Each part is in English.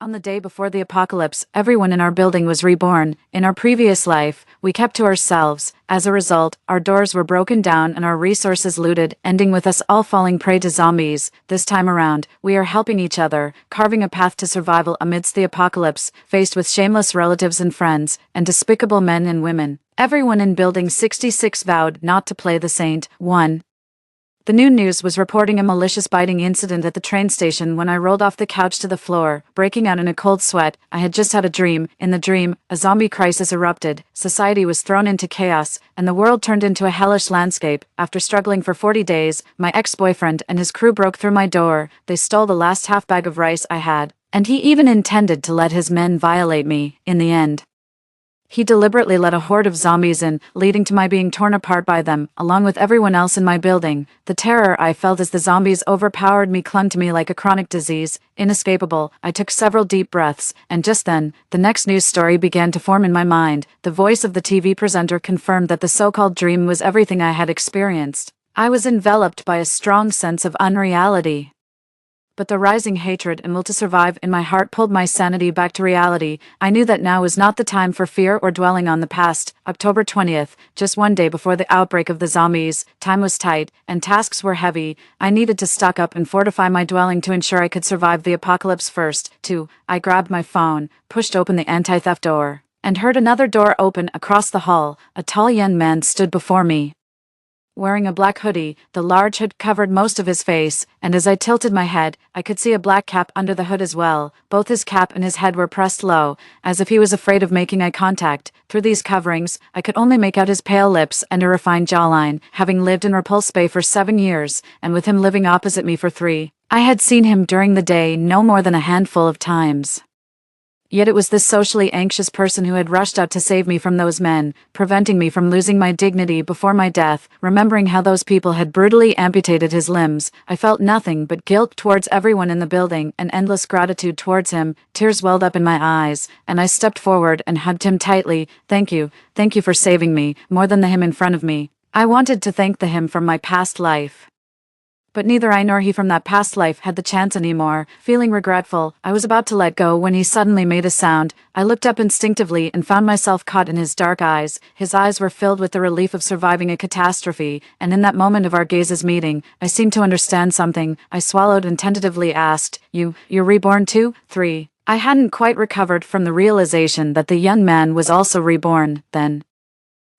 On the day before the apocalypse, everyone in our building was reborn. In our previous life, we kept to ourselves. As a result, our doors were broken down and our resources looted, ending with us all falling prey to zombies. This time around, we are helping each other, carving a path to survival amidst the apocalypse, faced with shameless relatives and friends, and despicable men and women. Everyone in Building 66 vowed not to play the saint. 1. The new news was reporting a malicious biting incident at the train station when I rolled off the couch to the floor, breaking out in a cold sweat. I had just had a dream. In the dream, a zombie crisis erupted, society was thrown into chaos, and the world turned into a hellish landscape. After struggling for 40 days, my ex-boyfriend and his crew broke through my door. They stole the last half bag of rice I had, and he even intended to let his men violate me. In the end, he deliberately let a horde of zombies in, leading to my being torn apart by them, along with everyone else in my building. The terror I felt as the zombies overpowered me clung to me like a chronic disease, inescapable. I took several deep breaths, and just then, the next news story began to form in my mind. The voice of the TV presenter confirmed that the so-called dream was everything I had experienced. I was enveloped by a strong sense of unreality. But the rising hatred and will to survive in my heart pulled my sanity back to reality. I knew that now was not the time for fear or dwelling on the past. October 20th, just one day before the outbreak of the zombies, time was tight, and tasks were heavy. I needed to stock up and fortify my dwelling to ensure I could survive the apocalypse first. 2. I grabbed my phone, pushed open the anti-theft door, and heard another door open across the hall. A tall young man stood before me. Wearing a black hoodie, the large hood covered most of his face, and as I tilted my head, I could see a black cap under the hood as well. Both his cap and his head were pressed low, as if he was afraid of making eye contact. Through these coverings, I could only make out his pale lips and a refined jawline. Having lived in Repulse Bay for 7 years, and with him living opposite me for 3, I had seen him during the day no more than a handful of times. Yet it was this socially anxious person who had rushed out to save me from those men, preventing me from losing my dignity before my death. Remembering how those people had brutally amputated his limbs, I felt nothing but guilt towards everyone in the building and endless gratitude towards him. Tears welled up in my eyes, and I stepped forward and hugged him tightly. Thank you for saving me, more than the him in front of me. I wanted to thank the him from my past life. But neither I nor he from that past life had the chance anymore. Feeling regretful, I was about to let go when he suddenly made a sound. I looked up instinctively and found myself caught in his dark eyes. His eyes were filled with the relief of surviving a catastrophe, and in that moment of our gazes meeting, I seemed to understand something. I swallowed and tentatively asked, You're reborn too? 3. I hadn't quite recovered from the realization that the young man was also reborn, then.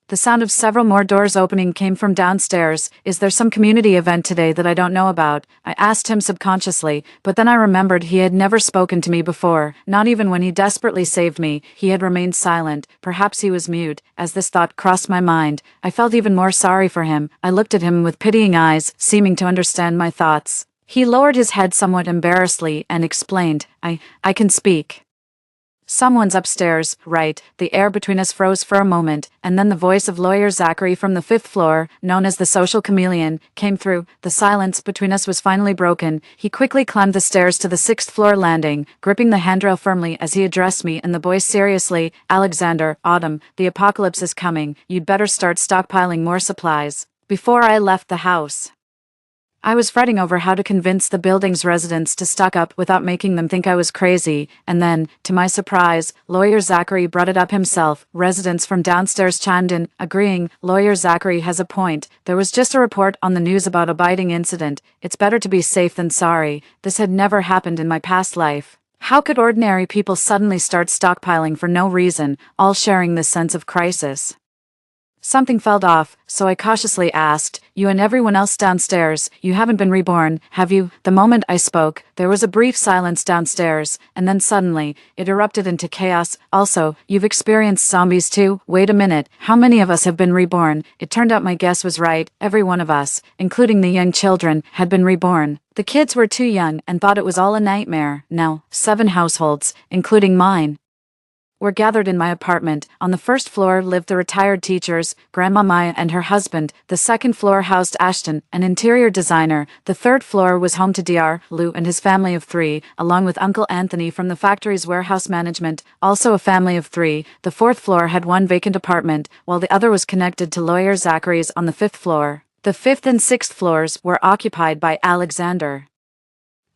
The sound of several more doors opening came from downstairs. Is there some community event today that I don't know about? I asked him subconsciously, but then I remembered he had never spoken to me before. Not even when he desperately saved me, he had remained silent. Perhaps he was mute. As this thought crossed my mind, I felt even more sorry for him. I looked at him with pitying eyes, seeming to understand my thoughts. He lowered his head somewhat embarrassedly and explained, I can speak. Someone's upstairs, right? The air between us froze for a moment, and then the voice of lawyer Zachary from the 5th floor, known as the social chameleon, came through. The silence between us was finally broken. He quickly climbed the stairs to the 6th floor landing, gripping the handrail firmly as he addressed me and the boys seriously. Alexander, Autumn, the apocalypse is coming. You'd better start stockpiling more supplies. Before I left the house, I was fretting over how to convince the building's residents to stock up without making them think I was crazy, and then, to my surprise, lawyer Zachary brought it up himself. Residents from downstairs chimed in, agreeing. Lawyer Zachary has a point. There was just a report on the news about a biting incident. It's better to be safe than sorry. This had never happened in my past life. How could ordinary people suddenly start stockpiling for no reason, all sharing this sense of crisis? Something felt off, so I cautiously asked, You and everyone else downstairs, you haven't been reborn, have you? The moment I spoke, there was a brief silence downstairs, and then suddenly, it erupted into chaos. Also, you've experienced zombies too? Wait a minute, how many of us have been reborn? It turned out my guess was right. Every one of us, including the young children, had been reborn. The kids were too young and thought it was all a nightmare. Now, 7 households, including mine, were gathered in my apartment. On the 1st floor lived the retired teachers, Grandma Maya and her husband. The 2nd floor housed Ashton, an interior designer. The 3rd floor was home to Dr. Lou and his family of 3, along with Uncle Anthony from the factory's warehouse management, also a family of 3. The 4th floor had one vacant apartment, while the other was connected to lawyer Zachary's on the 5th floor. The 5th and 6th floors were occupied by Alexander.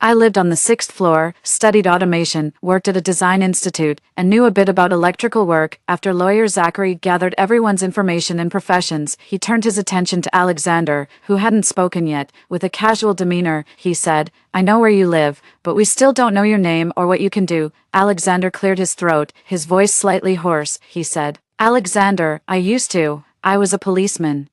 I lived on the 6th floor, studied automation, worked at a design institute, and knew a bit about electrical work. After lawyer Zachary gathered everyone's information and professions, he turned his attention to Alexander, who hadn't spoken yet. With a casual demeanor, he said, "I know where you live, but we still don't know your name or what you can do." Alexander cleared his throat, his voice slightly hoarse. He said, "Alexander, I was a policeman."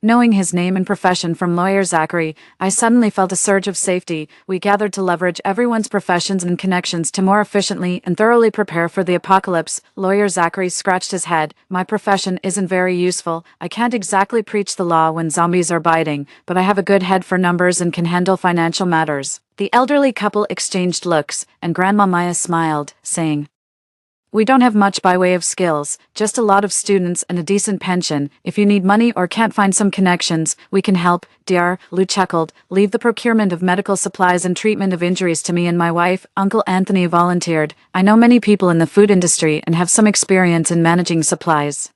Knowing his name and profession from lawyer Zachary, I suddenly felt a surge of safety. We gathered to leverage everyone's professions and connections to more efficiently and thoroughly prepare for the apocalypse. Lawyer Zachary scratched his head. "My profession isn't very useful. I can't exactly preach the law when zombies are biting, but I have a good head for numbers and can handle financial matters." The elderly couple exchanged looks, and Grandma Maya smiled, saying, "We don't have much by way of skills, just a lot of students and a decent pension. If you need money or can't find some connections, we can help." Dr. Lou chuckled. "Leave the procurement of medical supplies and treatment of injuries to me and my wife," Uncle Anthony volunteered. "I know many people in the food industry and have some experience in managing supplies.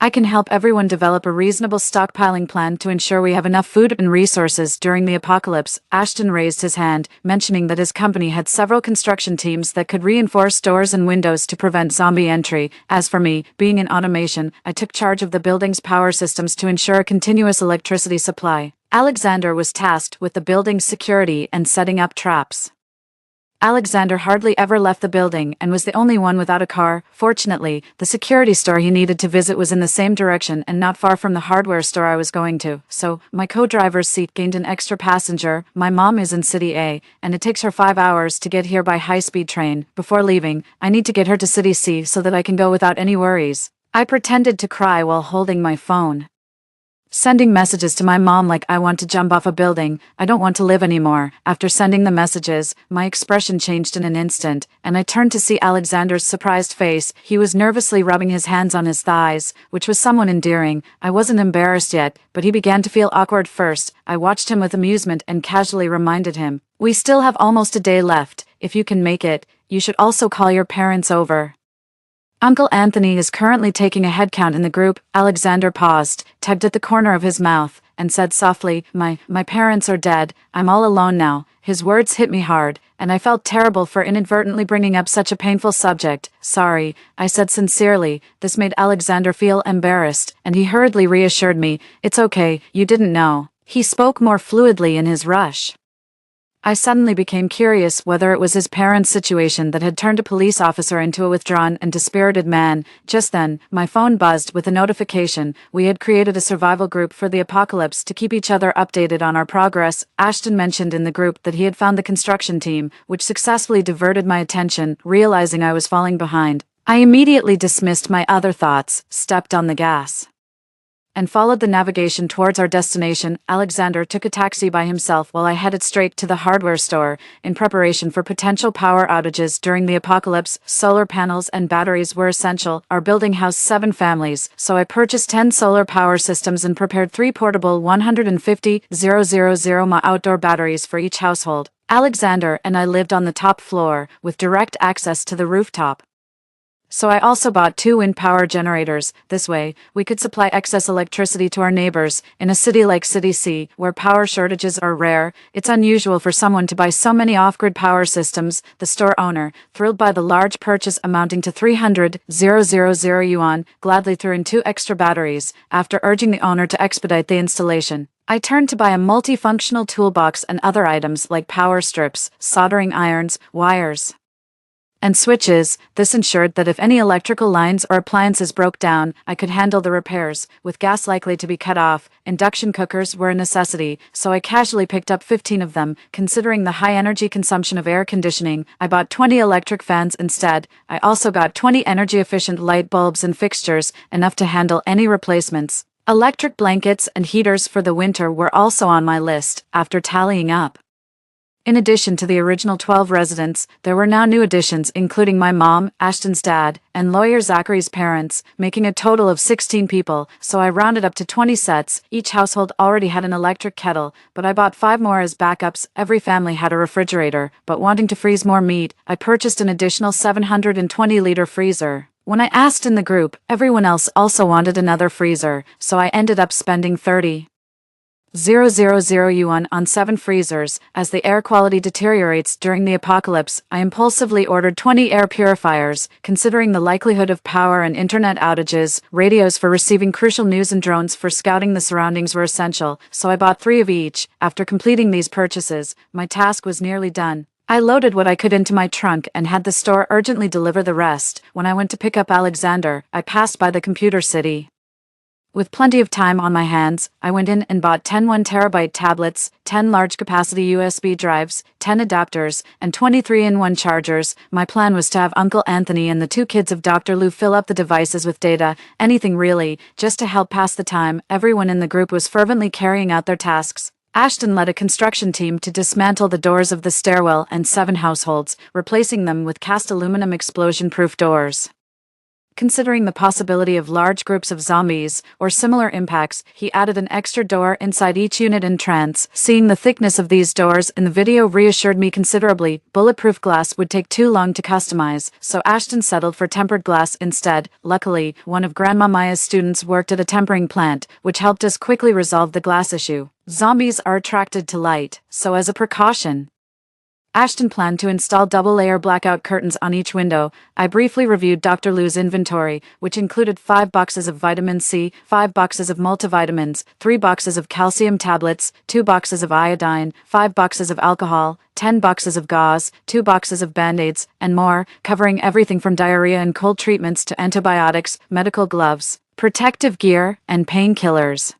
I can help everyone develop a reasonable stockpiling plan to ensure we have enough food and resources during the apocalypse." Ashton raised his hand, mentioning that his company had several construction teams that could reinforce doors and windows to prevent zombie entry. As for me, being in automation, I took charge of the building's power systems to ensure a continuous electricity supply. Alexander was tasked with the building's security and setting up traps. Alexander hardly ever left the building and was the only one without a car. Fortunately, the security store he needed to visit was in the same direction and not far from the hardware store I was going to, so my co-driver's seat gained an extra passenger. My mom is in City A, and it takes her 5 hours to get here by high-speed train. Before leaving, I need to get her to City C so that I can go without any worries. I pretended to cry while holding my phone, sending messages to my mom like, "I want to jump off a building, I don't want to live anymore." After sending the messages, my expression changed in an instant, and I turned to see Alexander's surprised face. He was nervously rubbing his hands on his thighs, which was somewhat endearing. I wasn't embarrassed yet, but he began to feel awkward first. I watched him with amusement and casually reminded him, "We still have almost a day left. If you can make it, you should also call your parents over. Uncle Anthony is currently taking a head count in the group." Alexander paused, tugged at the corner of his mouth, and said softly, My parents are dead. I'm all alone now." His words hit me hard, and I felt terrible for inadvertently bringing up such a painful subject. "Sorry," I said sincerely. This made Alexander feel embarrassed, and he hurriedly reassured me, "It's okay, you didn't know." He spoke more fluidly in his rush. I suddenly became curious whether it was his parents' situation that had turned a police officer into a withdrawn and dispirited man. Just then, my phone buzzed with a notification. We had created a survival group for the apocalypse to keep each other updated on our progress. Ashton mentioned in the group that he had found the construction team, which successfully diverted my attention. Realizing I was falling behind, I immediately dismissed my other thoughts, stepped on the gas, and followed the navigation towards our destination. Alexander took a taxi by himself while I headed straight to the hardware store. In preparation for potential power outages during the apocalypse, solar panels and batteries were essential. Our building housed 7 families, so I purchased 10 solar power systems and prepared 3 portable 150,000 mAh outdoor batteries for each household. Alexander and I lived on the top floor, with direct access to the rooftop, so I also bought 2 wind power generators. This way, we could supply excess electricity to our neighbors. In a city like City C, where power shortages are rare, it's unusual for someone to buy so many off-grid power systems. The store owner, thrilled by the large purchase amounting to 300,000 yuan, gladly threw in 2 extra batteries. After urging the owner to expedite the installation, I turned to buy a multifunctional toolbox and other items like power strips, soldering irons, wires, and switches. This ensured that if any electrical lines or appliances broke down, I could handle the repairs. With gas likely to be cut off, induction cookers were a necessity, so I casually picked up 15 of them. Considering the high energy consumption of air conditioning, I bought 20 electric fans instead. I also got 20 energy-efficient light bulbs and fixtures, enough to handle any replacements. Electric blankets and heaters for the winter were also on my list. After tallying up, in addition to the original 12 residents, there were now new additions, including my mom, Ashton's dad, and lawyer Zachary's parents, making a total of 16 people, so I rounded up to 20 sets. Each household already had an electric kettle, but I bought 5 more as backups. Every family had a refrigerator, but wanting to freeze more meat, I purchased an additional 720-liter freezer. When I asked in the group, everyone else also wanted another freezer, so I ended up spending 30 0.000 yuan on 7 freezers. As the air quality deteriorates during the apocalypse, I impulsively ordered 20 air purifiers. Considering the likelihood of power and internet outages, radios for receiving crucial news and drones for scouting the surroundings were essential, so I bought 3 of each. After completing these purchases, my task was nearly done. I loaded what I could into my trunk and had the store urgently deliver the rest. When I went to pick up Alexander, I passed by the computer city. With plenty of time on my hands, I went in and bought 10 1TB tablets, 10 large-capacity USB drives, 10 adapters, and 23-in-1 chargers. My plan was to have Uncle Anthony and the 2 kids of Dr. Lou fill up the devices with data, anything really, just to help pass the time. Everyone in the group was fervently carrying out their tasks. Ashton led a construction team to dismantle the doors of the stairwell and 7 households, replacing them with cast aluminum explosion-proof doors. Considering the possibility of large groups of zombies or similar impacts, he added an extra door inside each unit entrance. Seeing the thickness of these doors in the video reassured me considerably. Bulletproof glass would take too long to customize, so Ashton settled for tempered glass instead. Luckily, one of Grandma Maya's students worked at a tempering plant, which helped us quickly resolve the glass issue. Zombies are attracted to light, so as a precaution, Ashton planned to install double-layer blackout curtains on each window. I briefly reviewed Dr. Lou's inventory, which included 5 boxes of vitamin C, 5 boxes of multivitamins, 3 boxes of calcium tablets, 2 boxes of iodine, 5 boxes of alcohol, 10 boxes of gauze, 2 boxes of band-aids, and more, covering everything from diarrhea and cold treatments to antibiotics, medical gloves, protective gear, and painkillers.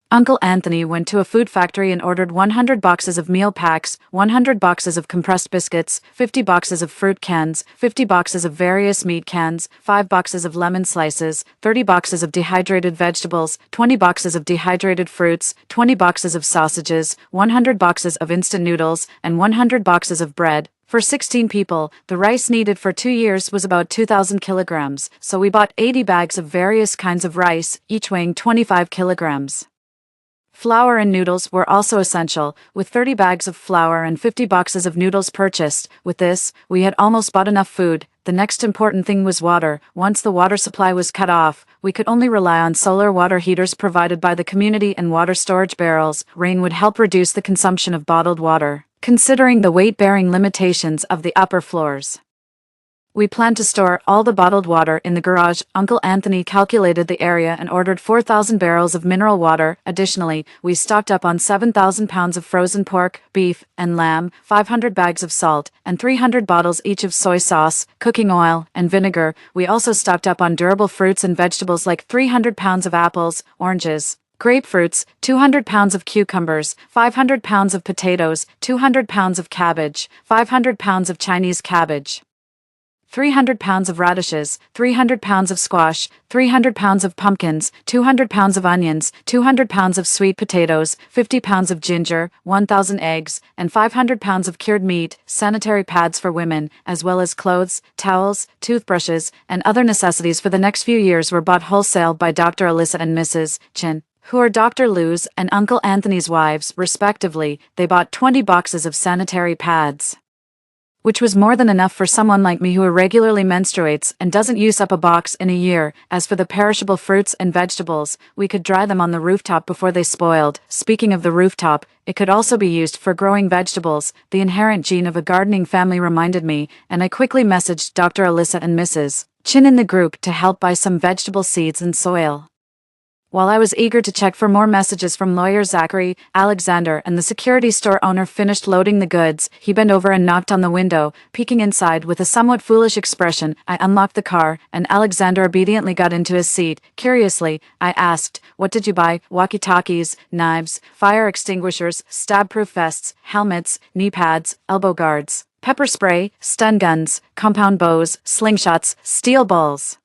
Uncle Anthony went to a food factory and ordered 100 boxes of meal packs, 100 boxes of compressed biscuits, 50 boxes of fruit cans, 50 boxes of various meat cans, 5 boxes of lemon slices, 30 boxes of dehydrated vegetables, 20 boxes of dehydrated fruits, 20 boxes of sausages, 100 boxes of instant noodles, and 100 boxes of bread. For 16 people, the rice needed for 2 years was about 2,000 kilograms, so we bought 80 bags of various kinds of rice, each weighing 25 kilograms. Flour and noodles were also essential, with 30 bags of flour and 50 boxes of noodles purchased. With this, we had almost bought enough food. The next important thing was water. Once the water supply was cut off, we could only rely on solar water heaters provided by the community and water storage barrels. Rain would help reduce the consumption of bottled water, considering the weight-bearing limitations of the upper floors. We planned to store all the bottled water in the garage. Uncle Anthony calculated the area and ordered 4,000 barrels of mineral water. Additionally, we stocked up on 7,000 pounds of frozen pork, beef, and lamb, 500 bags of salt, and 300 bottles each of soy sauce, cooking oil, and vinegar. We also stocked up on durable fruits and vegetables like 300 pounds of apples, oranges, grapefruits, 200 pounds of cucumbers, 500 pounds of potatoes, 200 pounds of cabbage, 500 pounds of Chinese cabbage, 300 pounds of radishes, 300 pounds of squash, 300 pounds of pumpkins, 200 pounds of onions, 200 pounds of sweet potatoes, 50 pounds of ginger, 1,000 eggs, and 500 pounds of cured meat, sanitary pads for women, as well as clothes, towels, toothbrushes, and other necessities for the next few years were bought wholesale by Dr. Alyssa and Mrs. Chin, who are Dr. Lou's and Uncle Anthony's wives, respectively. They bought 20 boxes of sanitary pads, which was more than enough for someone like me who irregularly menstruates and doesn't use up a box in a year. As for the perishable fruits and vegetables, we could dry them on the rooftop before they spoiled. Speaking of the rooftop, it could also be used for growing vegetables. The inherent gene of a gardening family reminded me, and I quickly messaged Dr. Alyssa and Mrs. Chin in the group to help buy some vegetable seeds and soil. While I was eager to check for more messages from lawyer Zachary, Alexander and the security store owner finished loading the goods, he bent over and knocked on the window, peeking inside with a somewhat foolish expression. I unlocked the car, and Alexander obediently got into his seat. Curiously, I asked, "What did you buy?" "Walkie-talkies, knives, fire extinguishers, stab-proof vests, helmets, knee pads, elbow guards, pepper spray, stun guns, compound bows, slingshots, steel balls,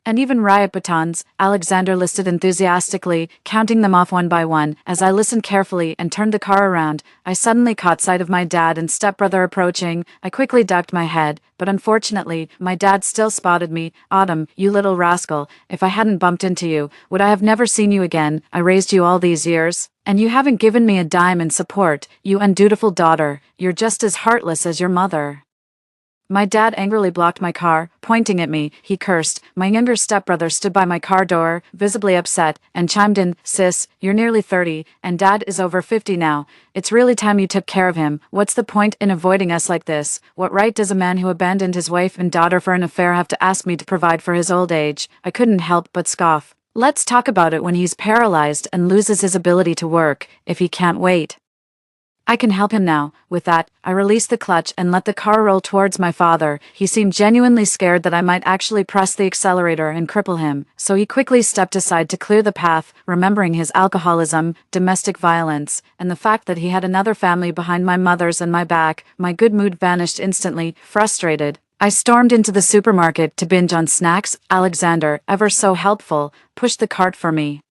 and even riot batons," Alexander listed enthusiastically, counting them off one by one. As I listened carefully and turned the car around, I suddenly caught sight of my dad and stepbrother approaching. I quickly ducked my head, but unfortunately, my dad still spotted me. "Autumn, you little rascal, if I hadn't bumped into you, would I have never seen you again? I raised you all these years, and you haven't given me a dime in support, you undutiful daughter. You're just as heartless as your mother." My dad angrily blocked my car, pointing at me. He cursed. My younger stepbrother stood by my car door, visibly upset, and chimed in, "Sis, you're nearly 30, and Dad is over 50 now. It's really time you took care of him. What's the point in avoiding us like this? What right does a man who abandoned his wife and daughter for an affair have to ask me to provide for his old age?" I couldn't help but scoff. "Let's talk about it when he's paralyzed and loses his ability to work, if he can't wait. I can help him now." With that, I released the clutch and let the car roll towards my father. He seemed genuinely scared that I might actually press the accelerator and cripple him, so he quickly stepped aside to clear the path, remembering his alcoholism, domestic violence, and the fact that he had another family behind my mother's and my back. My good mood vanished instantly. Frustrated, I stormed into the supermarket to binge on snacks. Alexander, ever so helpful, pushed the cart for me.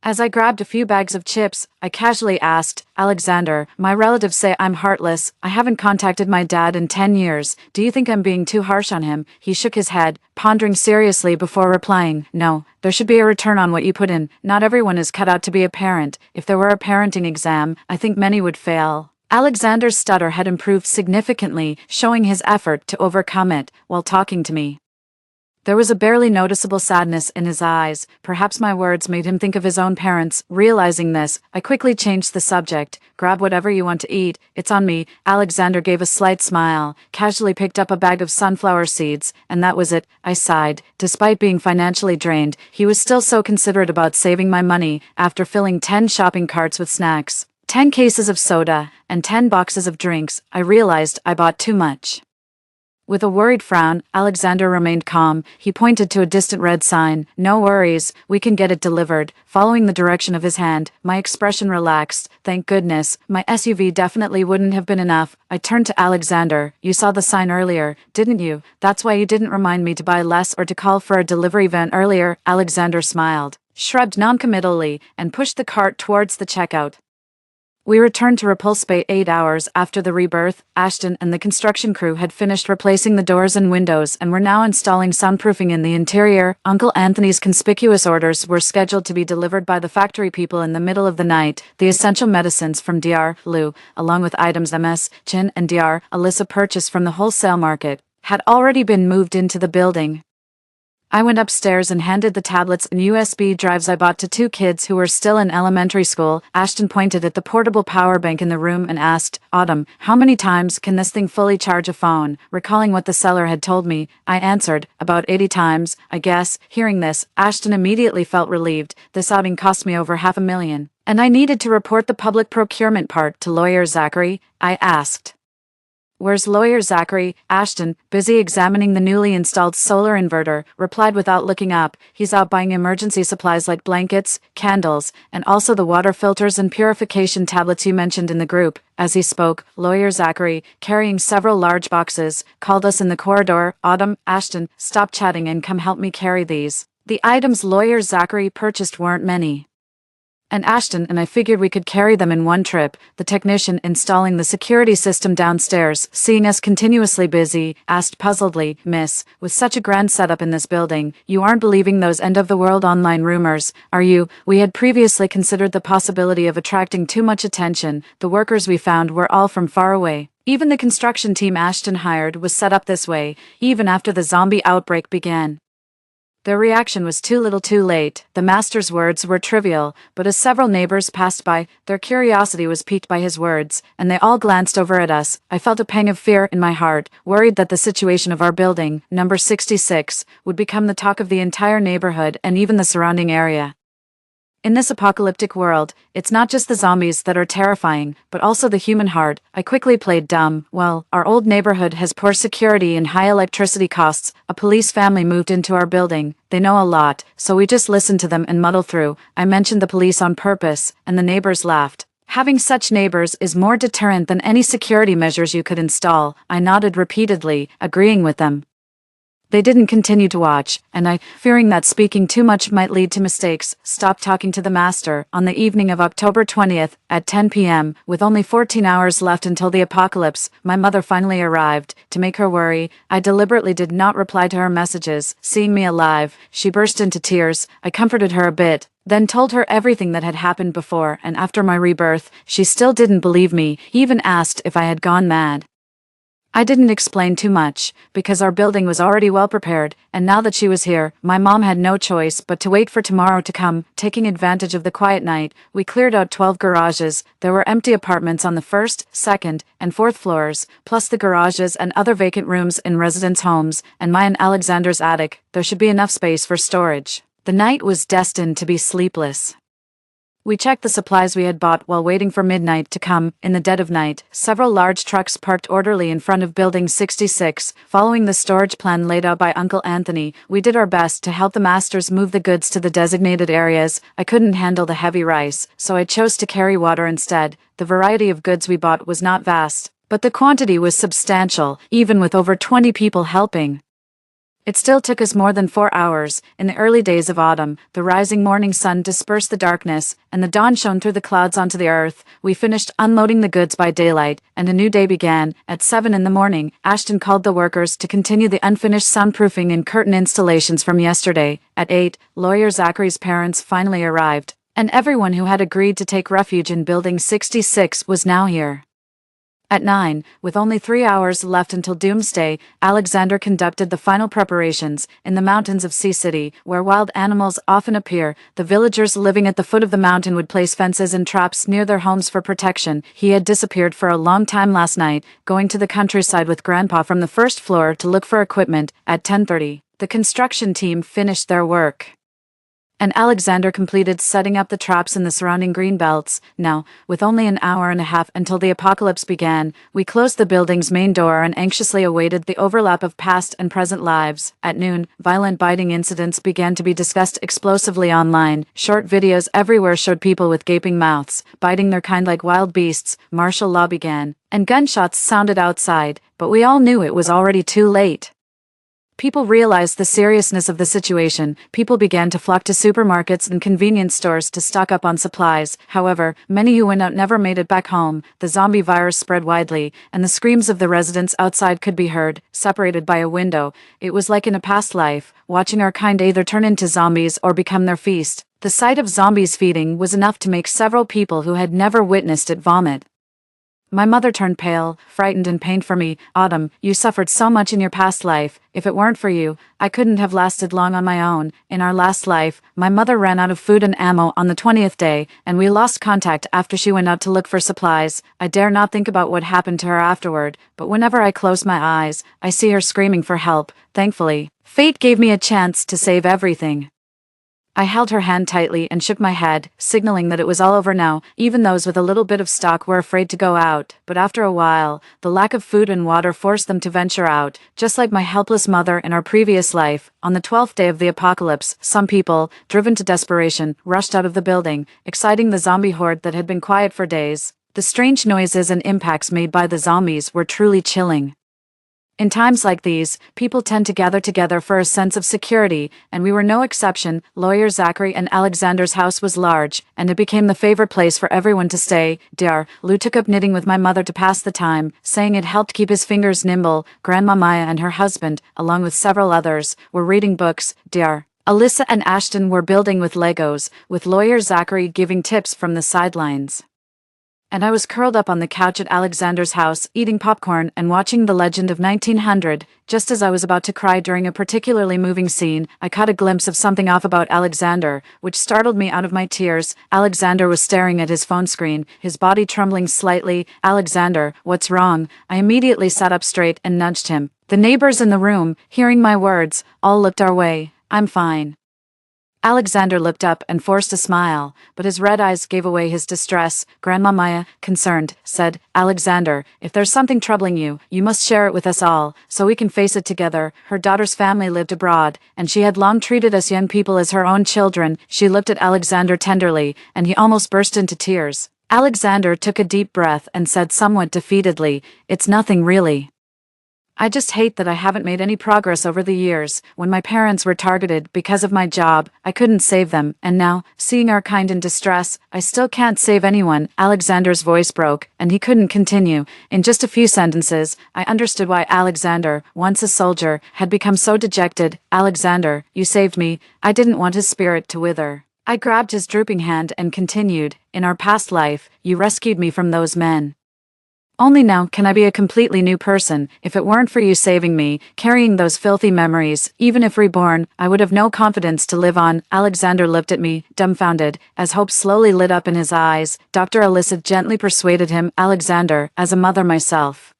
As I grabbed a few bags of chips, I casually asked, "Alexander, my relatives say I'm heartless. I haven't contacted my dad in 10 years. Do you think I'm being too harsh on him?" He shook his head, pondering seriously before replying, "No, there should be a return on what you put in. Not everyone is cut out to be a parent. If there were a parenting exam, I think many would fail." Alexander's stutter had improved significantly, showing his effort to overcome it while talking to me. There was a barely noticeable sadness in his eyes. Perhaps my words made him think of his own parents. Realizing this, I quickly changed the subject. "Grab whatever you want to eat. It's on me." Alexander gave a slight smile, casually picked up a bag of sunflower seeds, and that was it. I sighed. Despite being financially drained, he was still so considerate about saving my money. After filling 10 shopping carts with snacks, 10 cases of soda, and 10 boxes of drinks, I realized I bought too much. With a worried frown, Alexander remained calm. He pointed to a distant red sign. "No worries, we can get it delivered." Following the direction of his hand, my expression relaxed. Thank goodness, my SUV definitely wouldn't have been enough. I turned to Alexander. "You saw the sign earlier, didn't you? That's why you didn't remind me to buy less or to call for a delivery van earlier." Alexander smiled, shrugged noncommittally, and pushed the cart towards the checkout. We returned to Repulse Bay 8 hours after the rebirth. Ashton and the construction crew had finished replacing the doors and windows and were now installing soundproofing in the interior. Uncle Anthony's conspicuous orders were scheduled to be delivered by the factory people in the middle of the night. The essential medicines from Dr. Lou, along with items Ms. Chin and Dr. Alyssa purchased from the wholesale market, had already been moved into the building. I went upstairs and handed the tablets and USB drives I bought to 2 kids who were still in elementary school. Ashton pointed at the portable power bank in the room and asked, "Autumn, how many times can this thing fully charge a phone?" Recalling what the seller had told me, I answered, "About 80 times, I guess." Hearing this, Ashton immediately felt relieved. This outing cost me over $500,000, and I needed to report the public procurement part to Lawyer Zachary. I asked, "Where's Lawyer Zachary?" Ashton, busy examining the newly installed solar inverter, replied without looking up, "He's out buying emergency supplies like blankets, candles, and also the water filters and purification tablets you mentioned in the group." As he spoke, Lawyer Zachary, carrying several large boxes, called us in the corridor. "Autumn, Ashton, stop chatting and come help me carry these." The items Lawyer Zachary purchased weren't many, and Ashton and I figured we could carry them in one trip. The technician installing the security system downstairs, seeing us continuously busy, asked puzzledly, "Miss, with such a grand setup in this building, you aren't believing those end-of-the-world online rumors, are you?" We had previously considered the possibility of attracting too much attention. The workers we found were all from far away. Even the construction team Ashton hired was set up this way, even after the zombie outbreak began. Their reaction was too little too late. The master's words were trivial, but as several neighbors passed by, their curiosity was piqued by his words, and they all glanced over at us. I felt a pang of fear in my heart, worried that the situation of our building, number 66, would become the talk of the entire neighborhood and even the surrounding area. In this apocalyptic world, it's not just the zombies that are terrifying, but also the human heart. I quickly played dumb. "Well, our old neighborhood has poor security and high electricity costs. A police family moved into our building. They know a lot, so we just listen to them and muddle through." I mentioned the police on purpose, and the neighbors laughed. "Having such neighbors is more deterrent than any security measures you could install." I nodded repeatedly, agreeing with them. They didn't continue to watch, and I, fearing that speaking too much might lead to mistakes, stopped talking to the master. On the evening of October 20th, at 10 p.m., with only 14 hours left until the apocalypse, my mother finally arrived. To make her worry, I deliberately did not reply to her messages. Seeing me alive, she burst into tears. I comforted her a bit, then told her everything that had happened before and after my rebirth. She still didn't believe me, even asked if I had gone mad. I didn't explain too much, because our building was already well prepared, and now that she was here, my mom had no choice but to wait for tomorrow to come. Taking advantage of the quiet night, we cleared out 12 garages. There were empty apartments on the first, second, and fourth floors, plus the garages and other vacant rooms in residents' homes, and my and Alexander's attic. There should be enough space for storage. The night was destined to be sleepless. We checked the supplies we had bought while waiting for midnight to come. In the dead of night, several large trucks parked orderly in front of Building 66. Following the storage plan laid out by Uncle Anthony, we did our best to help the masters move the goods to the designated areas. I couldn't handle the heavy rice, so I chose to carry water instead. The variety of goods we bought was not vast, but the quantity was substantial, even with over 20 people helping. It still took us more than 4 hours. In the early days of autumn, the rising morning sun dispersed the darkness, and the dawn shone through the clouds onto the earth. We finished unloading the goods by daylight, and a new day began. At 7 in the morning, Ashton called the workers to continue the unfinished soundproofing and curtain installations from yesterday. At 8, lawyer Zachary's parents finally arrived, and everyone who had agreed to take refuge in Building 66 was now here. At 9, with only 3 hours left until doomsday, Alexander conducted the final preparations. In the mountains of Sea City, where wild animals often appear, the villagers living at the foot of the mountain would place fences and traps near their homes for protection. He had disappeared for a long time last night, going to the countryside with Grandpa from the first floor to look for equipment. At 10:30, the construction team finished their work, and Alexander completed setting up the traps in the surrounding green belts. Now, with only an hour and a half until the apocalypse began, we closed the building's main door and anxiously awaited the overlap of past and present lives. At noon, violent biting incidents began to be discussed explosively online. Short videos everywhere showed people with gaping mouths, biting their kind like wild beasts. Martial law began, and gunshots sounded outside, but we all knew it was already too late. People realized the seriousness of the situation. People began to flock to supermarkets and convenience stores to stock up on supplies. However, many who went out never made it back home. The zombie virus spread widely, and the screams of the residents outside could be heard, separated by a window. It was like in a past life, watching our kind either turn into zombies or become their feast. The sight of zombies feeding was enough to make several people who had never witnessed it vomit. My mother turned pale, frightened and pained for me. Autumn, you suffered so much in your past life. If it weren't for you, I couldn't have lasted long on my own. In our last life, my mother ran out of food and ammo on the 20th day, and we lost contact after she went out to look for supplies. I dare not think about what happened to her afterward, but whenever I close my eyes, I see her screaming for help. Thankfully, fate gave me a chance to save everything. I held her hand tightly and shook my head, signaling that it was all over now. Even those with a little bit of stock were afraid to go out, but after a while, the lack of food and water forced them to venture out, just like my helpless mother in our previous life. On the 12th day of the apocalypse, some people, driven to desperation, rushed out of the building, exciting the zombie horde that had been quiet for days. The strange noises and impacts made by the zombies were truly chilling. In times like these, people tend to gather together for a sense of security, and we were no exception. Lawyer Zachary and Alexander's house was large, and it became the favorite place for everyone to stay. Dr. Lou took up knitting with my mother to pass the time, saying it helped keep his fingers nimble. Grandma Maya and her husband, along with several others, were reading books. Dr. Alyssa and Ashton were building with Legos, with Lawyer Zachary giving tips from the sidelines. And I was curled up on the couch at Alexander's house, eating popcorn and watching The Legend of 1900. Just as I was about to cry during a particularly moving scene, I caught a glimpse of something off about Alexander, which startled me out of my tears. Alexander was staring at his phone screen, his body trembling slightly. "Alexander, what's wrong?" I immediately sat up straight and nudged him. The neighbors in the room, hearing my words, all looked our way. "I'm fine." Alexander looked up and forced a smile, but his red eyes gave away his distress. Grandma Maya, concerned, said, "Alexander, if there's something troubling you, you must share it with us all, so we can face it together." Her daughter's family lived abroad, and she had long treated us young people as her own children. She looked at Alexander tenderly, and he almost burst into tears. Alexander took a deep breath and said somewhat defeatedly, "It's nothing really. I just hate that I haven't made any progress over the years. When my parents were targeted because of my job, I couldn't save them, and now, seeing our kind in distress, I still can't save anyone." Alexander's voice broke, and he couldn't continue. In just a few sentences, I understood why Alexander, once a soldier, had become so dejected. "Alexander, you saved me. I didn't want his spirit to wither." I grabbed his drooping hand and continued, "In our past life, you rescued me from those men. Only now can I be a completely new person. If it weren't for you saving me, carrying those filthy memories, even if reborn, I would have no confidence to live on." Alexander looked at me, dumbfounded, as hope slowly lit up in his eyes. Dr. Alyssa gently persuaded him. "Alexander, as a mother myself,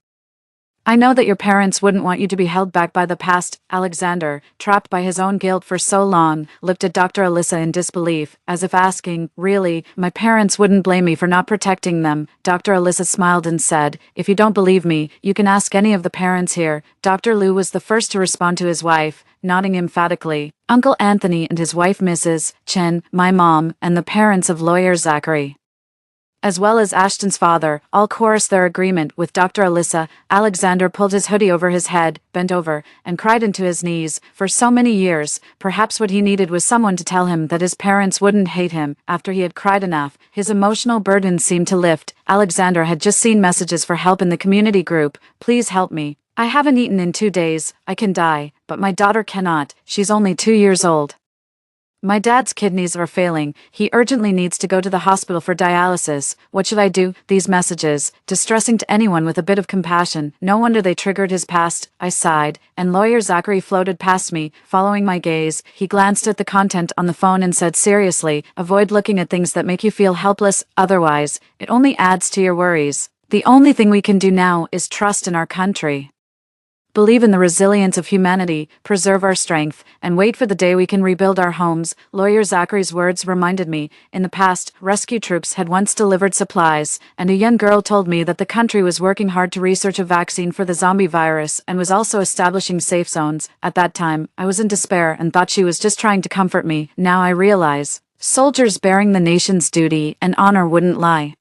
I know that your parents wouldn't want you to be held back by the past." Alexander, trapped by his own guilt for so long, looked at Dr. Alyssa in disbelief, as if asking, "Really, my parents wouldn't blame me for not protecting them?" Dr. Alyssa smiled and said, "If you don't believe me, you can ask any of the parents here." Dr. Liu was the first to respond to his wife, nodding emphatically. "Uncle Anthony and his wife Mrs. Chen, my mom, and the parents of lawyer Zachary, as well as Ashton's father, all chorused their agreement with Dr. Alyssa." Alexander pulled his hoodie over his head, bent over, and cried into his knees. For so many years, perhaps what he needed was someone to tell him that his parents wouldn't hate him. After he had cried enough, his emotional burden seemed to lift. Alexander had just seen messages for help in the community group. "Please help me. I haven't eaten in 2 days. I can die, but my daughter cannot. She's only 2 years old. My dad's kidneys are failing. He urgently needs to go to the hospital for dialysis. What should I do?" These messages, distressing to anyone with a bit of compassion. No wonder they triggered his past. I sighed, and lawyer Zachary floated past me, following my gaze. He glanced at the content on the phone and said seriously, "Avoid looking at things that make you feel helpless, otherwise, it only adds to your worries. The only thing we can do now is trust in our country, believe in the resilience of humanity, preserve our strength, and wait for the day we can rebuild our homes." Lawyer Zachary's words reminded me, in the past, rescue troops had once delivered supplies, and a young girl told me that the country was working hard to research a vaccine for the zombie virus and was also establishing safe zones. At that time, I was in despair and thought she was just trying to comfort me. Now I realize, soldiers bearing the nation's duty and honor wouldn't lie.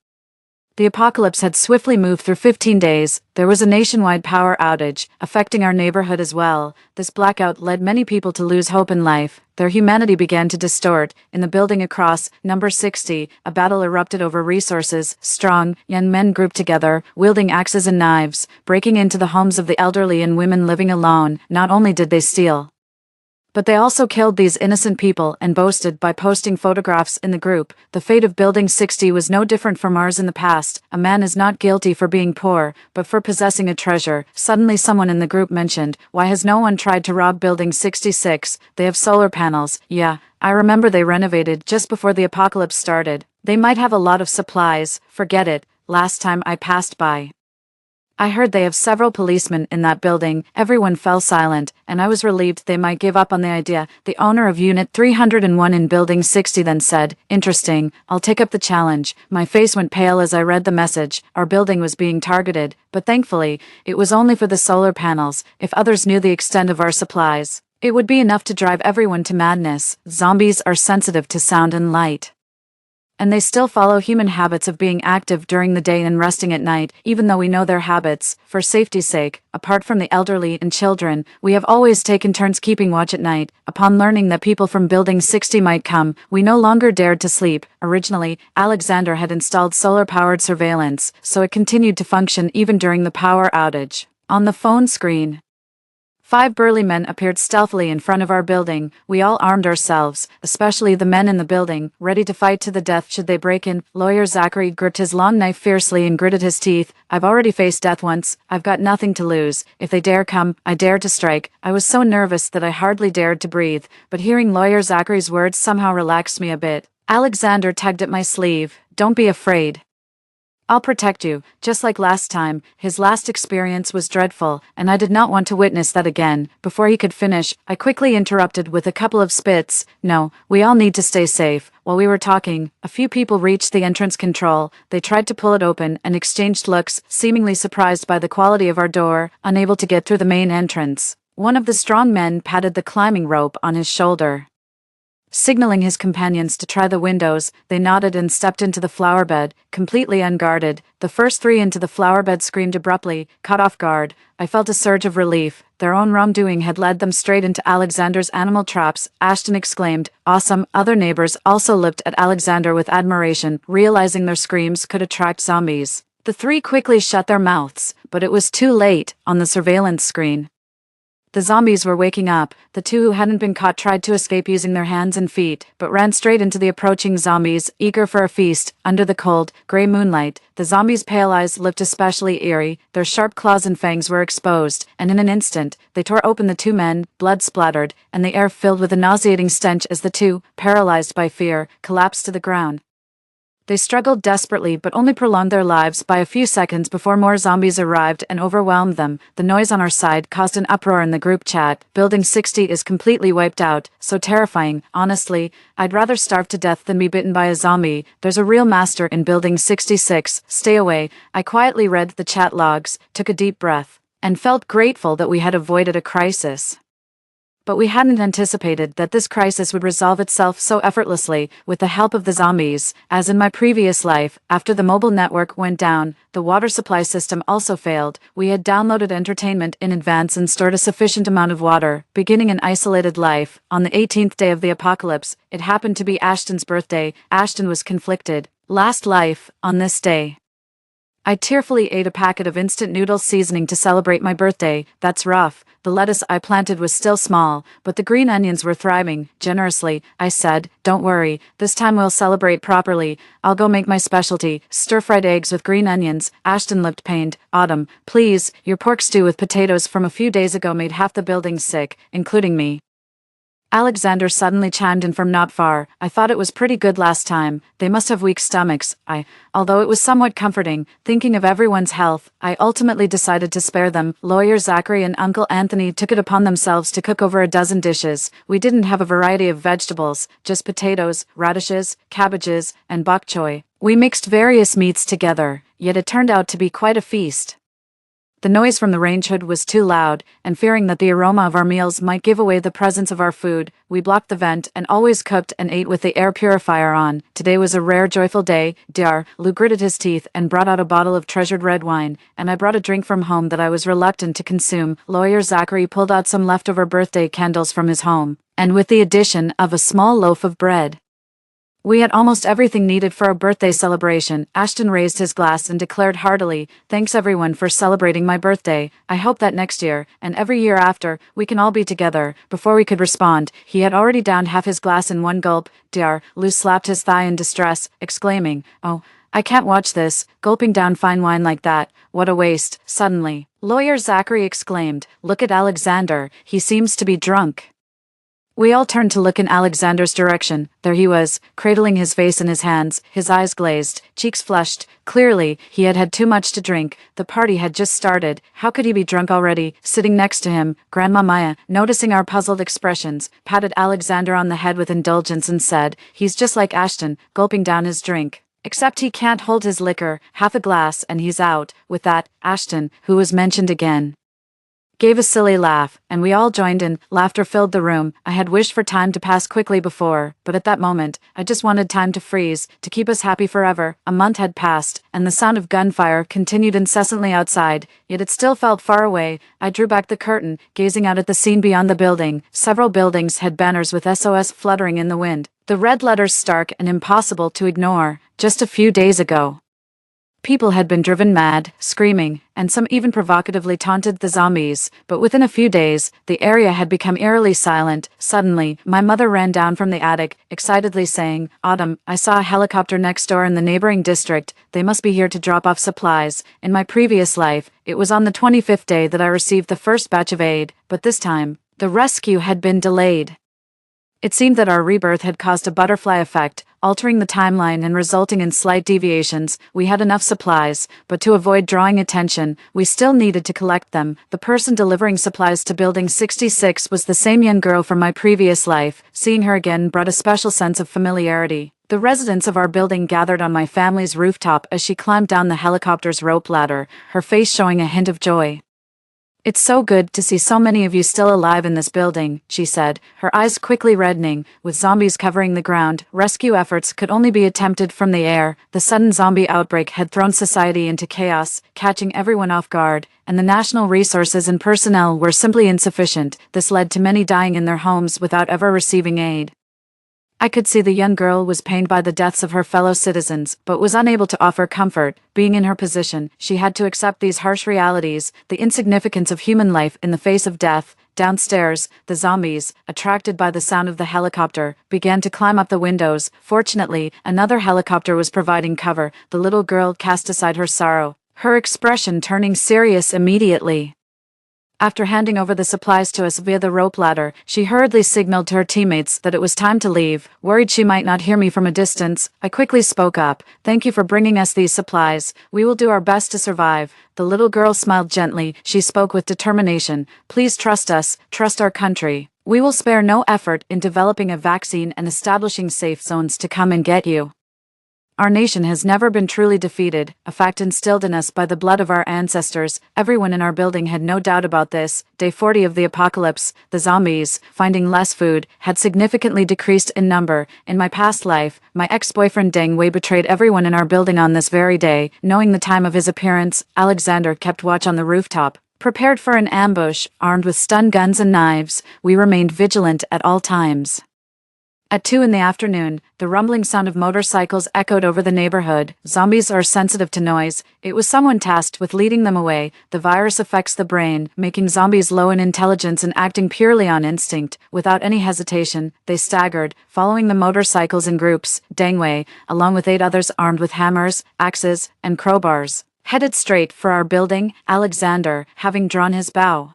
The apocalypse had swiftly moved through 15 days. There was a nationwide power outage, affecting our neighborhood as well. This blackout led many people to lose hope in life. Their humanity began to distort. In the building across, number 60, a battle erupted over resources. Strong, young men grouped together, wielding axes and knives, breaking into the homes of the elderly and women living alone. Not only did they steal, but they also killed these innocent people and boasted by posting photographs in the group. The fate of Building 60 was no different from ours in the past. A man is not guilty for being poor, but for possessing a treasure. Suddenly someone in the group mentioned, "Why has no one tried to rob Building 66? They have solar panels." Yeah, I remember they renovated just before the apocalypse started. They might have a lot of supplies. Forget it. Last time I passed by, I heard they have several policemen in that building. Everyone fell silent, and I was relieved they might give up on the idea. The owner of Unit 301 in Building 60 then said, "Interesting, I'll take up the challenge." My face went pale as I read the message. Our building was being targeted, but thankfully, it was only for the solar panels. If others knew the extent of our supplies, it would be enough to drive everyone to madness. Zombies are sensitive to sound and light, and they still follow human habits of being active during the day and resting at night. Even though we know their habits, for safety's sake, apart from the elderly and children, we have always taken turns keeping watch at night. Upon learning that people from Building 60 might come, we no longer dared to sleep. Originally, Alexander had installed solar-powered surveillance, so it continued to function even during the power outage. On the phone screen, 5 burly men appeared stealthily in front of our building. We all armed ourselves, especially the men in the building, ready to fight to the death should they break in. Lawyer Zachary gripped his long knife fiercely and gritted his teeth. "I've already faced death once. I've got nothing to lose. If they dare come, I dare to strike." I was so nervous that I hardly dared to breathe, but hearing Lawyer Zachary's words somehow relaxed me a bit. Alexander tugged at my sleeve. "Don't be afraid. I'll protect you." Just like last time, his last experience was dreadful, and I did not want to witness that again. Before he could finish, I quickly interrupted with a couple of spits. "No, we all need to stay safe." While we were talking, a few people reached the entrance control. They tried to pull it open and exchanged looks, seemingly surprised by the quality of our door, unable to get through the main entrance. One of the strong men patted the climbing rope on his shoulder, signaling his companions to try the windows. They nodded and stepped into the flower bed, completely unguarded. The first 3 into the flower bed screamed abruptly, caught off guard. I felt a surge of relief. Their own wrongdoing had led them straight into Alexander's animal traps. Ashton exclaimed, "Awesome." Other neighbors also looked at Alexander with admiration, realizing their screams could attract zombies. The 3 quickly shut their mouths, but it was too late. On the surveillance screen, The zombies were waking up. The two who hadn't been caught tried to escape using their hands and feet, but ran straight into the approaching zombies, eager for a feast. Under the cold, gray moonlight, the zombies' pale eyes looked especially eerie. Their sharp claws and fangs were exposed, and in an instant, they tore open the two men, blood splattered, and the air filled with a nauseating stench as the two, paralyzed by fear, collapsed to the ground. They struggled desperately but only prolonged their lives by a few seconds before more zombies arrived and overwhelmed them. The noise on our side caused an uproar in the group chat. Building 60 is completely wiped out. So terrifying. Honestly, I'd rather starve to death than be bitten by a zombie. There's a real master in Building 66. Stay away. I quietly read the chat logs, took a deep breath, and felt grateful that we had avoided a crisis. But we hadn't anticipated that this crisis would resolve itself so effortlessly with the help of the zombies. As in my previous life, after the mobile network went down, the water supply system also failed. We had downloaded entertainment in advance and stored a sufficient amount of water. Beginning an isolated life, on the 18th day of the apocalypse, it happened to be Ashton's birthday. Ashton was conflicted. Last life, on this day. I tearfully ate a packet of instant noodle seasoning to celebrate my birthday. That's rough. The lettuce I planted was still small, but the green onions were thriving. Generously, I said, "Don't worry, this time we'll celebrate properly. I'll go make my specialty, stir-fried eggs with green onions." Ashton looked pained. "Autumn, please, your pork stew with potatoes from a few days ago made half the building sick, including me." Alexander suddenly chimed in from not far. "I thought it was pretty good last time. They must have weak stomachs." Although it was somewhat comforting, thinking of everyone's health, I ultimately decided to spare them. Lawyer Zachary and Uncle Anthony took it upon themselves to cook over a dozen dishes. We didn't have a variety of vegetables, just potatoes, radishes, cabbages, and bok choy. We mixed various meats together, yet it turned out to be quite a feast. The noise from the range hood was too loud, and fearing that the aroma of our meals might give away the presence of our food, we blocked the vent and always cooked and ate with the air purifier on. Today was a rare, joyful day. Dr. Lou gritted his teeth and brought out a bottle of treasured red wine, and I brought a drink from home that I was reluctant to consume. Lawyer Zachary pulled out some leftover birthday candles from his home, and with the addition of a small loaf of bread. We had almost everything needed for a birthday celebration. Ashton raised his glass and declared heartily, "Thanks everyone for celebrating my birthday. I hope that next year, and every year after, we can all be together." Before we could respond, he had already downed half his glass in one gulp. Dr. Lou slapped his thigh in distress, exclaiming, "Oh, I can't watch this, gulping down fine wine like that. What a waste." Suddenly, Lawyer Zachary exclaimed, "Look at Alexander, he seems to be drunk." We all turned to look in Alexander's direction. There he was, cradling his face in his hands, his eyes glazed, cheeks flushed. Clearly, he had had too much to drink. The party had just started. How could he be drunk already? Sitting next to him, Grandma Maya, noticing our puzzled expressions, patted Alexander on the head with indulgence and said, "He's just like Ashton, gulping down his drink. Except he can't hold his liquor, half a glass and he's out." With that, Ashton, who was mentioned again, gave a silly laugh, and we all joined in. Laughter filled the room. I had wished for time to pass quickly before, but at that moment, I just wanted time to freeze, to keep us happy forever. A month had passed, and the sound of gunfire continued incessantly outside, yet it still felt far away. I drew back the curtain, gazing out at the scene beyond the building. Several buildings had banners with SOS fluttering in the wind, the red letters stark and impossible to ignore. Just a few days ago, people had been driven mad, screaming, and some even provocatively taunted the zombies, but within a few days, the area had become eerily silent. Suddenly, my mother ran down from the attic, excitedly saying, "Autumn, I saw a helicopter next door in the neighboring district. They must be here to drop off supplies." In my previous life, it was on the 25th day that I received the first batch of aid, but this time, the rescue had been delayed. It seemed that our rebirth had caused a butterfly effect, altering the timeline and resulting in slight deviations. We had enough supplies, but to avoid drawing attention, we still needed to collect them. The person delivering supplies to Building 66 was the same young girl from my previous life. Seeing her again brought a special sense of familiarity. The residents of our building gathered on my family's rooftop as she climbed down the helicopter's rope ladder, her face showing a hint of joy. "It's so good to see so many of you still alive in this building," she said, her eyes quickly reddening. With zombies covering the ground, rescue efforts could only be attempted from the air. The sudden zombie outbreak had thrown society into chaos, catching everyone off guard, and the national resources and personnel were simply insufficient. This led to many dying in their homes without ever receiving aid. I could see the young girl was pained by the deaths of her fellow citizens, but was unable to offer comfort. Being in her position, she had to accept these harsh realities, the insignificance of human life in the face of death, Downstairs, the zombies, attracted by the sound of the helicopter, began to climb up the windows. Fortunately, another helicopter was providing cover. The little girl cast aside her sorrow, her expression turning serious immediately. After handing over the supplies to us via the rope ladder, she hurriedly signaled to her teammates that it was time to leave. Worried she might not hear me from a distance, I quickly spoke up. "Thank you for bringing us these supplies. We will do our best to survive." The little girl smiled gently. She spoke with determination. "Please trust us, trust our country. We will spare no effort in developing a vaccine and establishing safe zones to come and get you. Our nation has never been truly defeated, a fact instilled in us by the blood of our ancestors." Everyone in our building had no doubt about this. Day 40 of the apocalypse, the zombies, finding less food, had significantly decreased in number. In my past life, my ex-boyfriend Deng Wei betrayed everyone in our building on this very day. Knowing the time of his appearance, Alexander kept watch on the rooftop. Prepared for an ambush, armed with stun guns and knives, we remained vigilant at all times. At 2 in the afternoon, the rumbling sound of motorcycles echoed over the neighborhood. Zombies are sensitive to noise. It was someone tasked with leading them away. The virus affects the brain, making zombies low in intelligence and acting purely on instinct. Without any hesitation, they staggered, following the motorcycles in groups. Deng Wei, along with 8 others armed with hammers, axes, and crowbars, headed straight for our building. Alexander, having drawn his bow,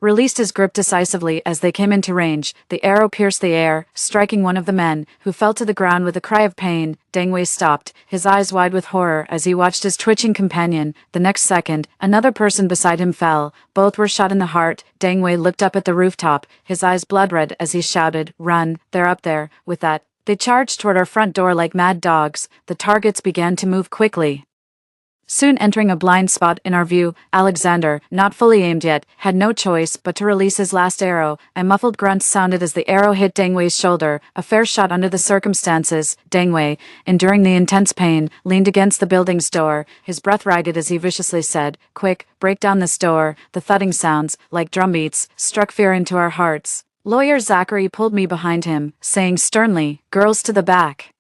released his grip decisively as they came into range. The arrow pierced the air, striking one of the men, who fell to the ground with a cry of pain. Deng Wei stopped, his eyes wide with horror as he watched his twitching companion. The next second, another person beside him fell. Both were shot in the heart. Deng Wei looked up at the rooftop, his eyes blood-red as he shouted, "Run, they're up there." With that, they charged toward our front door like mad dogs. The targets began to move quickly, soon entering a blind spot in our view. Alexander, not fully aimed yet, had no choice but to release his last arrow. A muffled grunt sounded as the arrow hit Deng Wei's shoulder, a fair shot under the circumstances. Deng Wei, enduring the intense pain, leaned against the building's door, his breath ragged as he viciously said, "Quick, break down this door." The thudding sounds, like drumbeats, struck fear into our hearts. Lawyer Zachary pulled me behind him, saying sternly, "Girls to the back.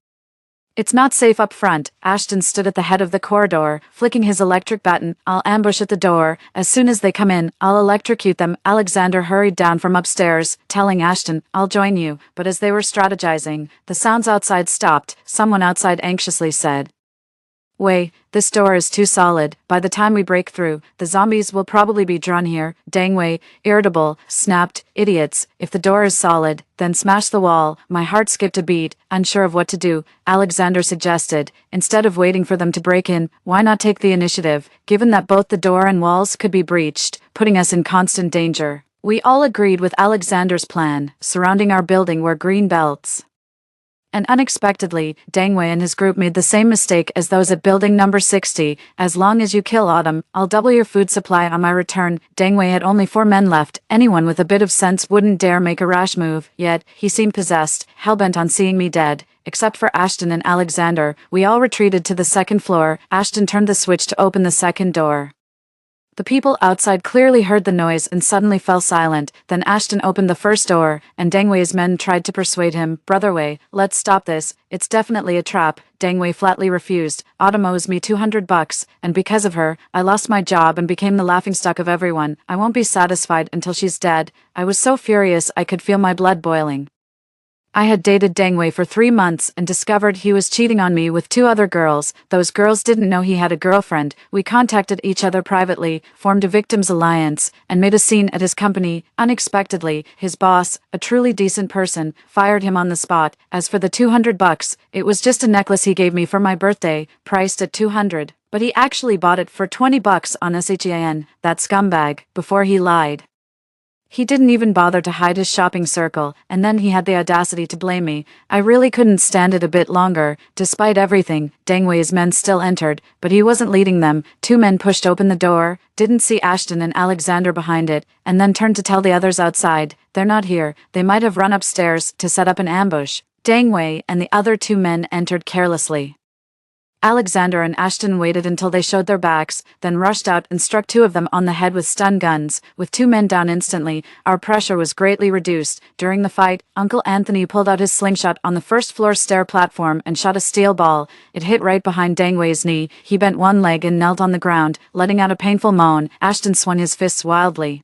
It's not safe up front." Ashton stood at the head of the corridor, flicking his electric baton. "I'll ambush at the door. As soon as they come in, I'll electrocute them." Alexander hurried down from upstairs, telling Ashton, "I'll join you." But as they were strategizing, the sounds outside stopped. Someone outside anxiously said, "Wei, this door is too solid. By the time we break through, the zombies will probably be drawn here." Deng Wei, irritable, snapped, "Idiots, if the door is solid, then smash the wall." My heart skipped a beat, unsure of what to do. Alexander suggested, "Instead of waiting for them to break in, why not take the initiative, given that both the door and walls could be breached, putting us in constant danger?" We all agreed with Alexander's plan. Surrounding our building were green belts. And unexpectedly, Deng Wei and his group made the same mistake as those at building number 60. "As long as you kill Autumn, I'll double your food supply on my return." Deng Wei had only 4 men left. Anyone with a bit of sense wouldn't dare make a rash move, yet he seemed possessed, hell-bent on seeing me dead. Except for Ashton and Alexander, we all retreated to the second floor. Ashton turned the switch to open the second door. The people outside clearly heard the noise and suddenly fell silent. Then Ashton opened the first door, and Deng Wei's men tried to persuade him. "Brother Wei, let's stop this. It's definitely a trap." Deng Wei flatly refused. "Autumn owes me $200, and because of her, I lost my job and became the laughingstock of everyone. I won't be satisfied until she's dead." I was so furious I could feel my blood boiling. I had dated Deng Wei for 3 months and discovered he was cheating on me with 2 other girls. Those girls didn't know he had a girlfriend. We contacted each other privately, formed a victims alliance, and made a scene at his company. Unexpectedly, his boss, a truly decent person, fired him on the spot. As for the $200, it was just a necklace he gave me for my birthday, priced at $200. But he actually bought it for $20 on SHAN, that scumbag, before he lied. He didn't even bother to hide his shopping circle, and then he had the audacity to blame me. I really couldn't stand it a bit longer. Despite everything, Deng Wei's men still entered, but he wasn't leading them. 2 men pushed open the door, didn't see Ashton and Alexander behind it, and then turned to tell the others outside, "They're not here. They might have run upstairs to set up an ambush." Deng Wei and the other 2 men entered carelessly. Alexander and Ashton waited until they showed their backs, then rushed out and struck 2 of them on the head with stun guns. With 2 men down instantly, our pressure was greatly reduced. During the fight, Uncle Anthony pulled out his slingshot on the first-floor stair platform and shot a steel ball. It hit right behind Deng Wei's knee. He bent one leg and knelt on the ground, letting out a painful moan. Ashton swung his fists wildly.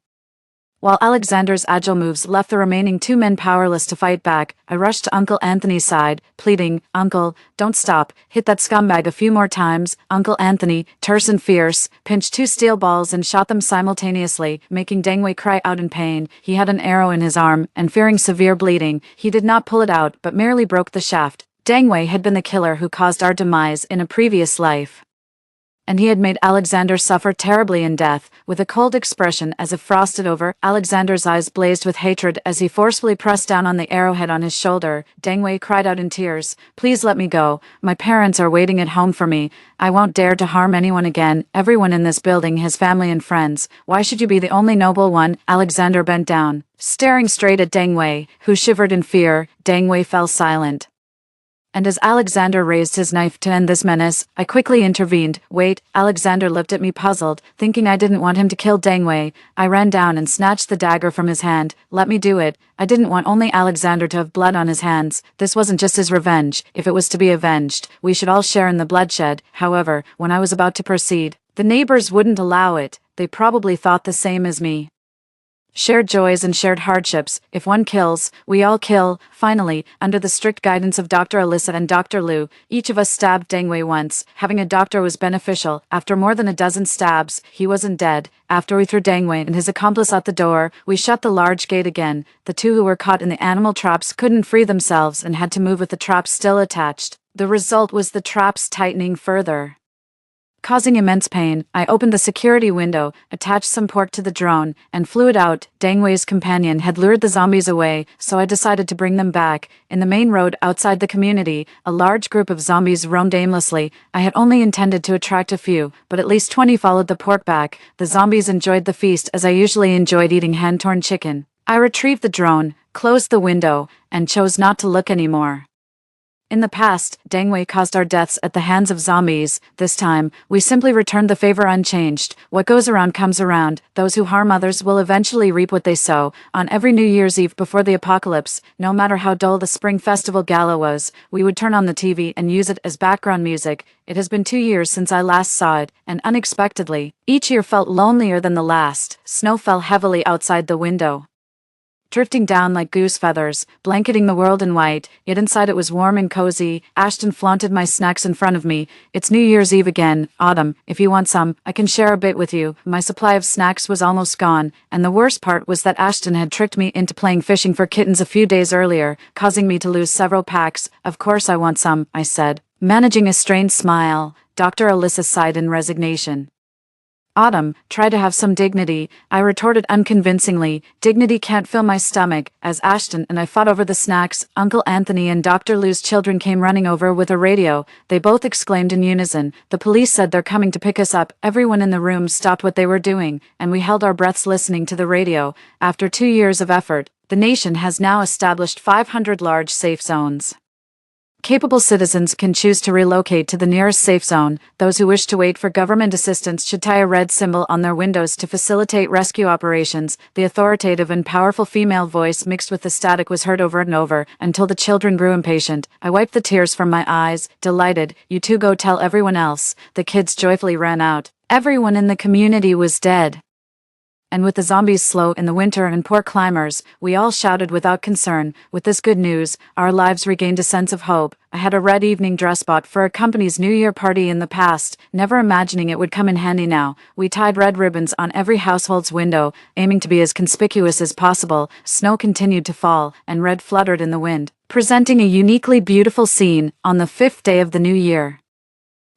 While Alexander's agile moves left the remaining two men powerless to fight back, I rushed to Uncle Anthony's side, pleading, "Uncle, don't stop. Hit that scumbag a few more times." Uncle Anthony, terse and fierce, pinched two steel balls and shot them simultaneously, making Dangwei cry out in pain. He had an arrow in his arm, and fearing severe bleeding, he did not pull it out but merely broke the shaft. Dangwei had been the killer who caused our demise in a previous life, and he had made Alexander suffer terribly in death. With a cold expression as if frosted over, Alexander's eyes blazed with hatred as he forcefully pressed down on the arrowhead on his shoulder. Dangwei cried out in tears, "Please let me go. My parents are waiting at home for me. I won't dare to harm anyone again. Everyone in this building has family and friends. Why should you be the only noble one?" Alexander bent down, staring straight at Dangwei, who shivered in fear. Dangwei fell silent, and as Alexander raised his knife to end this menace, I quickly intervened. "Wait." Alexander looked at me puzzled, thinking I didn't want him to kill Dangwei. I ran down and snatched the dagger from his hand. "Let me do it." I didn't want only Alexander to have blood on his hands. This wasn't just his revenge. If it was to be avenged, we should all share in the bloodshed. However, when I was about to proceed, the neighbors wouldn't allow it. They probably thought the same as me. Shared joys and shared hardships. If one kills, we all kill. Finally, under the strict guidance of Dr. Alyssa and Dr. Liu, each of us stabbed Dangwei once. Having a doctor was beneficial. After more than a dozen stabs, he wasn't dead. After we threw Dangwei and his accomplice out the door, we shut the large gate again. The two who were caught in the animal traps couldn't free themselves and had to move with the traps still attached. The result was the traps tightening further, causing immense pain. I opened the security window, attached some pork to the drone, and flew it out. Dangwei's companion had lured the zombies away, so I decided to bring them back. In the main road outside the community, a large group of zombies roamed aimlessly. I had only intended to attract a few, but at least 20 followed the pork back. The zombies enjoyed the feast as I usually enjoyed eating hand-torn chicken. I retrieved the drone, closed the window, and chose not to look anymore. In the past, Dangwei caused our deaths at the hands of zombies. This time, we simply returned the favor unchanged. What goes around comes around. Those who harm others will eventually reap what they sow. On every New Year's Eve before the apocalypse, no matter how dull the Spring Festival gala was, we would turn on the TV and use it as background music. It has been 2 years since I last saw it, and unexpectedly, each year felt lonelier than the last. Snow fell heavily outside the window, drifting down like goose feathers, blanketing the world in white, yet inside it was warm and cozy. Ashton flaunted my snacks in front of me. "It's New Year's Eve again, Autumn. If you want some, I can share a bit with you." My supply of snacks was almost gone, and the worst part was that Ashton had tricked me into playing fishing for kittens a few days earlier, causing me to lose several packs. "Of course I want some," I said, managing a strained smile. Dr. Alyssa sighed in resignation. "Autumn, try to have some dignity," I retorted unconvincingly. "Dignity can't fill my stomach." As Ashton and I fought over the snacks, Uncle Anthony and Dr. Liu's children came running over with a radio. They both exclaimed in unison, "The police said they're coming to pick us up." Everyone in the room stopped what they were doing, and we held our breaths listening to the radio. After 2 years of effort, the nation has now established 500 large safe zones. Capable citizens can choose to relocate to the nearest safe zone. Those who wish to wait for government assistance should tie a red symbol on their windows to facilitate rescue operations. The authoritative and powerful female voice mixed with the static was heard over and over, until the children grew impatient. I wiped the tears from my eyes, delighted. "You two go tell everyone else." The kids joyfully ran out. Everyone in the community was dead, and with the zombies slow in the winter and poor climbers, we all shouted without concern. With this good news, our lives regained a sense of hope. I had a red evening dress bought for a company's New Year party in the past, never imagining it would come in handy now. We tied red ribbons on every household's window, aiming to be as conspicuous as possible. Snow continued to fall, and red fluttered in the wind, presenting a uniquely beautiful scene on the 5th day of the new year,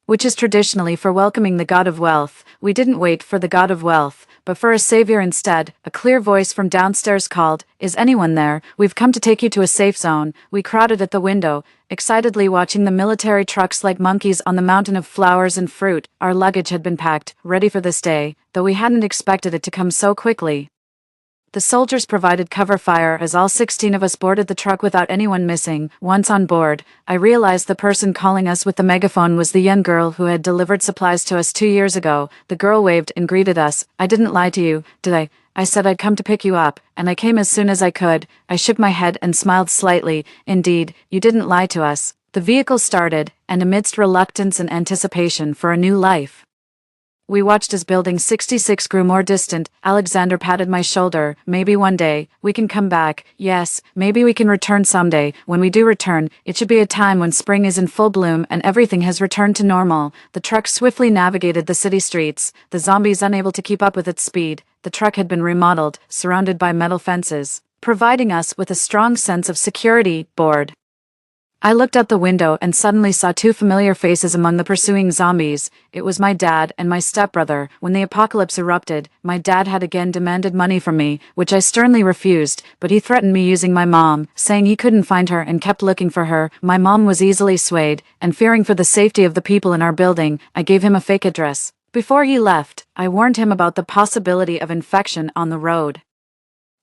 which is traditionally for welcoming the god of wealth. We didn't wait for the god of wealth, but for a savior instead. A clear voice from downstairs called, "Is anyone there? We've come to take you to a safe zone." We crowded at the window, excitedly watching the military trucks like monkeys on the mountain of flowers and fruit. Our luggage had been packed, ready for this day, though we hadn't expected it to come so quickly. The soldiers provided cover fire as all 16 of us boarded the truck without anyone missing. Once on board, I realized the person calling us with the megaphone was the young girl who had delivered supplies to us 2 years ago. The girl waved and greeted us. "I didn't lie to you, did I? I said I'd come to pick you up, and I came as soon as I could." I shook my head and smiled slightly. "Indeed, you didn't lie to us." The vehicle started, and amidst reluctance and anticipation for a new life, We watched as Building 66 grew more distant. Alexander patted my shoulder. Maybe one day, we can come back. Yes, maybe we can return someday. When we do return, it should be a time when spring is in full bloom and everything has returned to normal. The truck swiftly navigated the city streets, the zombies unable to keep up with its speed. The truck had been remodeled, surrounded by metal fences, providing us with a strong sense of security. Bored, I looked out the window and suddenly saw two familiar faces among the pursuing zombies. It was my dad and my stepbrother. When the apocalypse erupted, my dad had again demanded money from me, which I sternly refused, but he threatened me using my mom, saying he couldn't find her and kept looking for her. My mom was easily swayed, and fearing for the safety of the people in our building, I gave him a fake address. Before he left, I warned him about the possibility of infection on the road.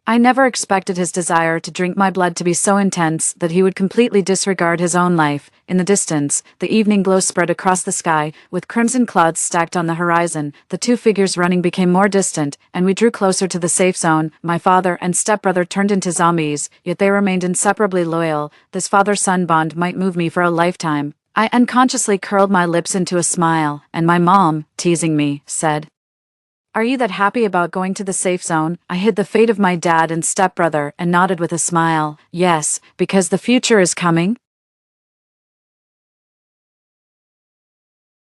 I never expected his desire to drink my blood to be so intense that he would completely disregard his own life. In the distance, the evening glow spread across the sky, with crimson clouds stacked on the horizon. The two figures running became more distant, and we drew closer to the safe zone. My father and stepbrother turned into zombies, yet they remained inseparably loyal. This father-son bond might move me for a lifetime. I unconsciously curled my lips into a smile, and my mom, teasing me, said, "Are you that happy about going to the safe zone?" I hid the fate of my dad and stepbrother and nodded with a smile. Yes, because the future is coming.